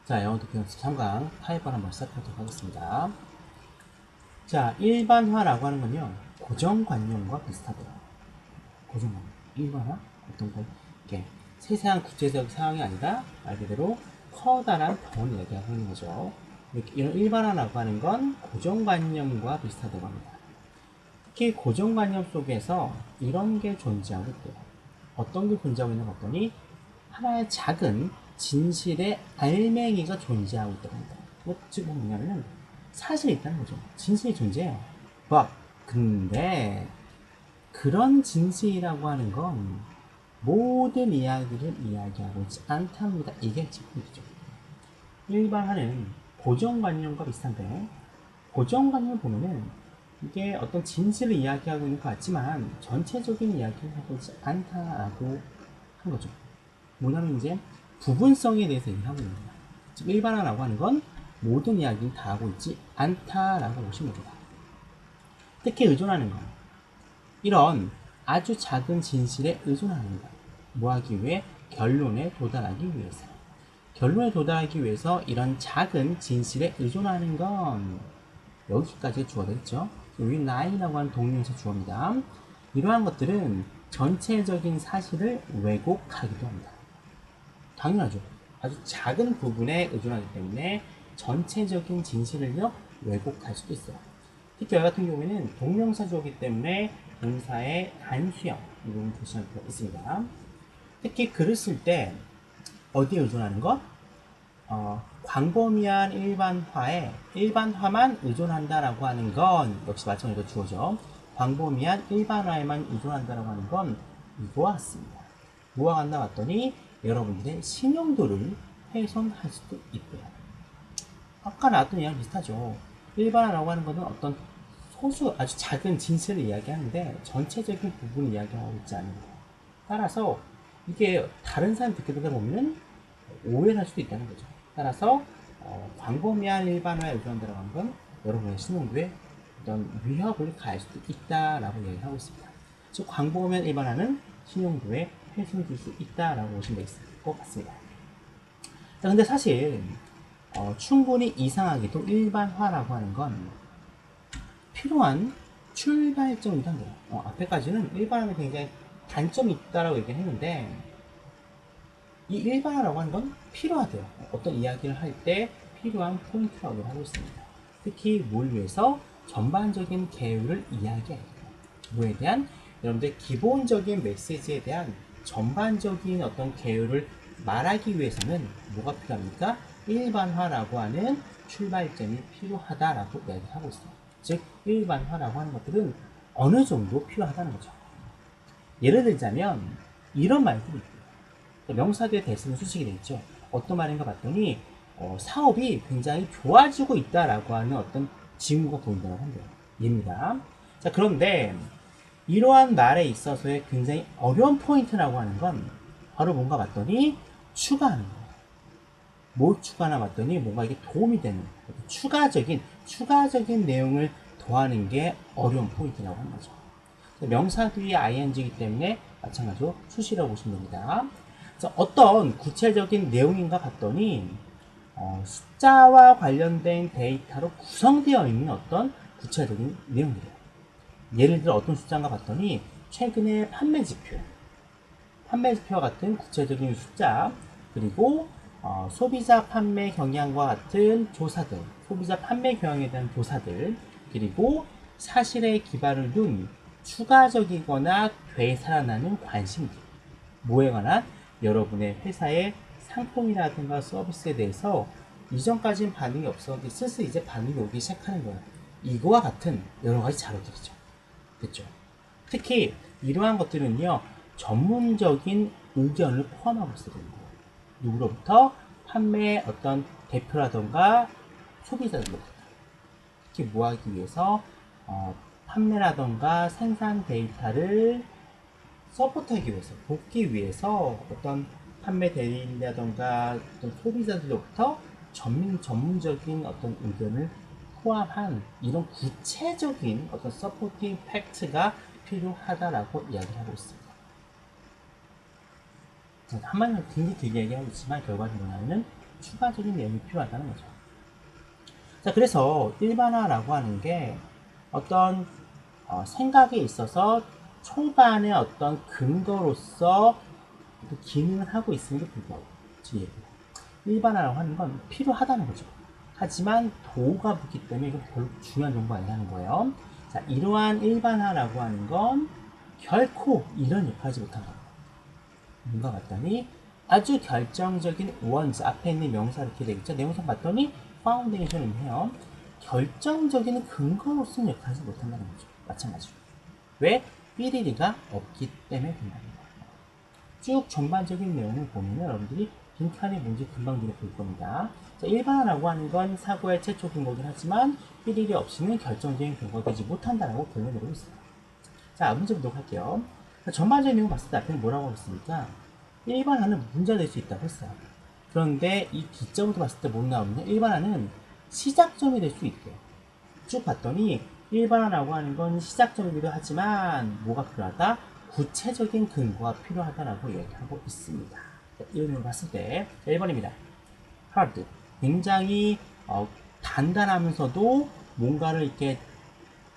자, 영어 독해 연습 3강 타입1 한번 시작하도록 하겠습니다. 자, 일반화라고 하는 건요, 고정관념과 비슷하대요. 고정관념. 일반화? 어떤 거, 이렇게 세세한 구체적 상황이 아니라 말 그대로 커다란 변을 얘기하고 있는 거죠. 이런 일반화라고 하는 건 고정관념과 비슷하다고 합니다. 특히 고정관념 속에서 이런 게 존재하고 있대요. 어떤 게 존재하고 있는 것 같더니 하나의 작은 진실의 알맹이가 존재하고 있다고 합니다. 즉 뭐냐면 사실이 있다는 거죠. 진실이 존재해요. 근데 그런 진실이라고 하는 건 모든 이야기를 이야기하고 있지 않답니다. 이게 지금이죠. 일반화는 고정관념과 비슷한데, 고정관념을 보면은 이게 어떤 진실을 이야기하고 있는 것 같지만 전체적인 이야기를 하고 있지 않다라고 한 거죠. 뭐냐면 이제 부분성에 대해서 얘기하고 있는 거야. 즉 일반화라고 하는 건 모든 이야기를 다 하고 있지 않다라고 보시면 됩니다. 특히 의존하는 건 이런 아주 작은 진실에 의존하는 것. 뭐 하기 위해? 결론에 도달하기 위해서. 결론에 도달하기 위해서 이런 작은 진실에 의존하는 건 여기까지 주어가 있죠. 여기 line이라고 하는 동명사 주어입니다. 이러한 것들은 전체적인 사실을 왜곡하기도 합니다. 당연하죠. 아주 작은 부분에 의존하기 때문에 전체적인 진실을요 왜곡할 수도 있어요. 특히 여기 같은 경우에는 동명사 주어이기 때문에 동사의 단수형 이 부분 조심할 필요가 있습니다. 특히 글을 쓸 때 어디에 의존하는 것? 광범위한 일반화만 의존한다라고 하는 건 역시 마찬가지로 주어죠. 광범위한 일반화에만 의존한다라고 하는 건 이거와 같습니다. 뭐와 같나 봤더니 여러분들의 신용도를 훼손할 수도 있고요. 아까 나왔던 이야기 비슷하죠. 일반화라고 하는 것은 어떤 소수 아주 작은 진실을 이야기하는데 전체적인 부분을 이야기하고 있지 않은 거예요. 따라서 이게 다른 사람 듣게 되다 보면 오해를 할 수도 있다는 거죠. 따라서 광범위한 일반화에 의존한다는 건 여러분의 신용도에 어떤 위협을 가할 수도 있다라고 얘기하고 있습니다. 즉 광범위한 일반화는 신용도에 훼손을 줄 수 있다라고 보시면 있을 것 같습니다. 자, 근데 사실 충분히 이상하게도 일반화라고 하는 건 필요한 출발점이란 거예요. 앞에까지는 일반화는 굉장히 단점이 있다라고 얘기를 했는데 이 일반화라고 하는 건 필요하대요. 어떤 이야기를 할 때 필요한 포인트라고 하고 있습니다. 특히 뭘 위해서? 전반적인 계율을 이야기해요. 뭐에 대한? 여러분들 기본적인 메시지에 대한 전반적인 어떤 계율을 말하기 위해서는 뭐가 필요합니까? 일반화라고 하는 출발점이 필요하다라고 이야기하고 있어요. 즉 일반화라고 하는 것들은 어느 정도 필요하다는 거죠. 예를 들자면 이런 말들이 있어요. 명사 뒤에 대쓰는 수식이 되어 있죠. 어떤 말인가 봤더니 사업이 굉장히 좋아지고 있다라고 하는 어떤 징후가 보인다고 한대요. 입니다. 자, 그런데 이러한 말에 있어서의 굉장히 어려운 포인트라고 하는 건 바로 뭔가 봤더니 추가하는 거예요. 뭐 추가나 봤더니 뭔가 이게 도움이 되는 추가적인 내용을 더하는 게 어려운 포인트라고 하는 거죠. 명사 뒤에 ing이기 때문에 마찬가지로 수시라고 보시면 됩니다. 어떤 구체적인 내용인가 봤더니 숫자와 관련된 데이터로 구성되어 있는 어떤 구체적인 내용들이에요. 예를 들어 어떤 숫자인가 봤더니 최근에 판매 지표 같은 구체적인 숫자, 그리고 소비자 판매 경향과 같은 조사들, 소비자 판매 경향에 대한 조사들, 그리고 사실에 기반을 둔 추가적이거나 되살아나는 관심들, 뭐에 관한? 여러분의 회사의 상품이라든가 서비스에 대해서 이전까지는 반응이 없었는데 슬슬 이제 반응이 오기 시작하는 거예요. 이거와 같은 여러 가지 자료들이죠. 됐죠? 특히 이러한 것들은요, 전문적인 의견을 포함하고 있어야 되는 거예요. 누구로부터? 판매 어떤 대표라던가 소비자들로부터. 특히 뭐 하기 위해서? 판매라던가 생산 데이터를 서포트하기 위해서, 돕기 위해서 어떤 판매 대리인이라던가 어떤 소비자들로부터 전문적인 어떤 의견을 포함한 이런 구체적인 어떤 서포팅 팩트가 필요하다라고 이야기하고 있습니다. 한마디로 굉장히 길게 얘기하겠지만 결과는 뭐냐면 추가적인 내용이 필요하다는 거죠. 자, 그래서 일반화라고 하는 게 어떤 생각에 있어서 초반의 어떤 근거로서 기능을 하고 있음에도 불구하고 일반화라고 하는 건 필요하다는 거죠. 하지만 도가 붙기 때문에 이건 별로 중요한 정보가 아니라는 거예요. 자, 이러한 일반화라고 하는 건 결코 이런 역할을 하지 못한다. 뭔가 봤더니 아주 결정적인 원즈 앞에 있는 명사 이렇게 되겠죠. 내용상 봤더니 파운데이션을 해요. 결정적인 근거로서는 역할을 하지 못한다는 거죠. 마찬가지로. 왜? 삐리리가 없기 때문에 된다는 거예요. 쭉 전반적인 내용을 보면 여러분들이 빈칸이 뭔지 금방 눈에 볼 겁니다. 자, 일반화라고 하는 건 사고의 최초 근거긴 하지만 삐리리 없이는 결정적인 근거가 되지 못한다라고 결론 내리고 있어요. 자, 문제 보도록 할게요. 전반적인 내용 봤을 때 앞에는 뭐라고 했습니까? 일반화는 문제가 될 수 있다고 했어요. 그런데 이 B점부터 봤을 때 못 나오면 일반화는 시작점이 될 수 있대요. 쭉 봤더니 일반화라고 하는 건 시작점이기도 하지만 뭐가 필요하다? 구체적인 근거가 필요하다라고 얘기하고 있습니다. 이런 걸 봤을 때 1번입니다. hard. 굉장히 단단하면서도 뭔가를 이렇게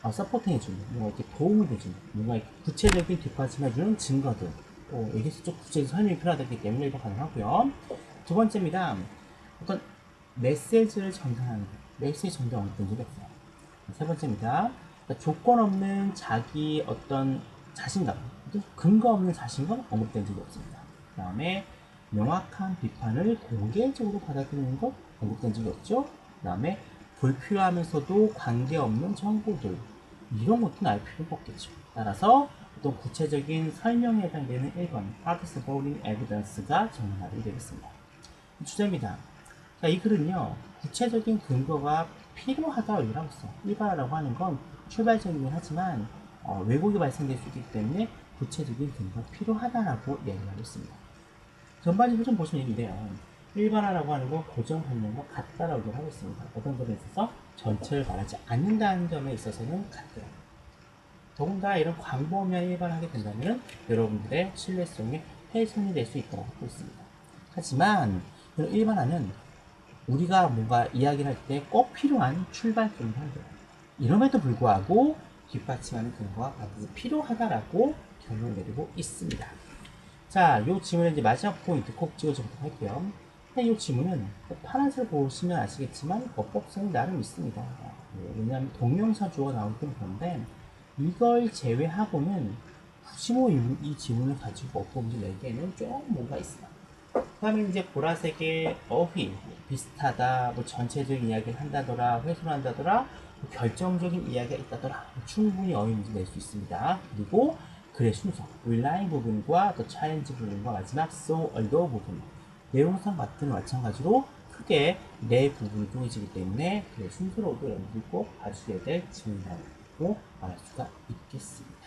서포팅해주는, 뭔가 이렇게 도움을 해주는, 뭔가 이렇게 구체적인 뒷받침해주는 증거들. 여기서 좀 구체적인 설명이 필요하기 때문에 이거 가능하고요. 두 번째입니다. 어떤 메시지를 전달하는 거. 메시지 전달 언급된 적이 없어요. 세 번째입니다. 조건 없는 자기 어떤 자신감, 근거 없는 자신감 언급된 적이 없습니다. 그 다음에 명확한 비판을 공개적으로 받아들이는 것 언급된 적이 없죠. 그 다음에 불필요하면서도 관계없는 정보들, 이런 것도 알 필요가 없겠죠. 따라서 어떤 구체적인 설명에 해당되는 1번 Hard Supporting Evidence가 정답이 되겠습니다. 주제입니다. 자, 이 글은요, 구체적인 근거가 필요하다고 얘기를 하고 있어요. 일반화라고 하는 건 출발점이긴 하지만 왜곡이 발생될 수 있기 때문에 구체적인 근거가 필요하다라고 얘기하고 있습니다. 전반적으로 좀 보시면 이래요. 일반화라고 하는 건 고정관념과 같다라고 얘기를 하고 있습니다. 어떤 점에 있어서 전체를 말하지 않는다는 점에 있어서는 같고요. 더군다나 이런 광범위한 일반화하게 된다면 여러분들의 신뢰성에 훼손이 될 수 있다고 하고 있습니다. 하지만 이런 일반화는 우리가 뭔가 이야기를 할 때 꼭 필요한 출발점을 하는 거예요. 이럼에도 불구하고 뒷받침하는 근거가 반드시 필요하다라고 결론을 내리고 있습니다. 자, 이 지문의 이제 마지막 포인트 꼭 찍어주도록 할게요. 이 지문은 파란색 보시면 아시겠지만 어법성이 나름 있습니다. 왜냐하면 동명사 주어가 나오기 때문에 그런데 이걸 제외하고는 굳이 뭐 이 지문을 가지고 어법 문제 내기에는 좀 뭔가 있어요. 그 다음에 이제 보라색의 어휘, 비슷하다, 뭐 전체적인 이야기를 한다더라, 회수를 한다더라, 뭐 결정적인 이야기가 있다더라, 충분히 어휘 문제 낼 수 있습니다. 그리고 글의 순서, rely 부분과 또 challenge 부분과 마지막 so although 부분, 내용상 같은 마찬가지로 크게 네 부분이 보이지기 때문에 글의 순서로도 여러분들이 꼭 봐주셔야 될 질문이라고 말할 수가 있겠습니다.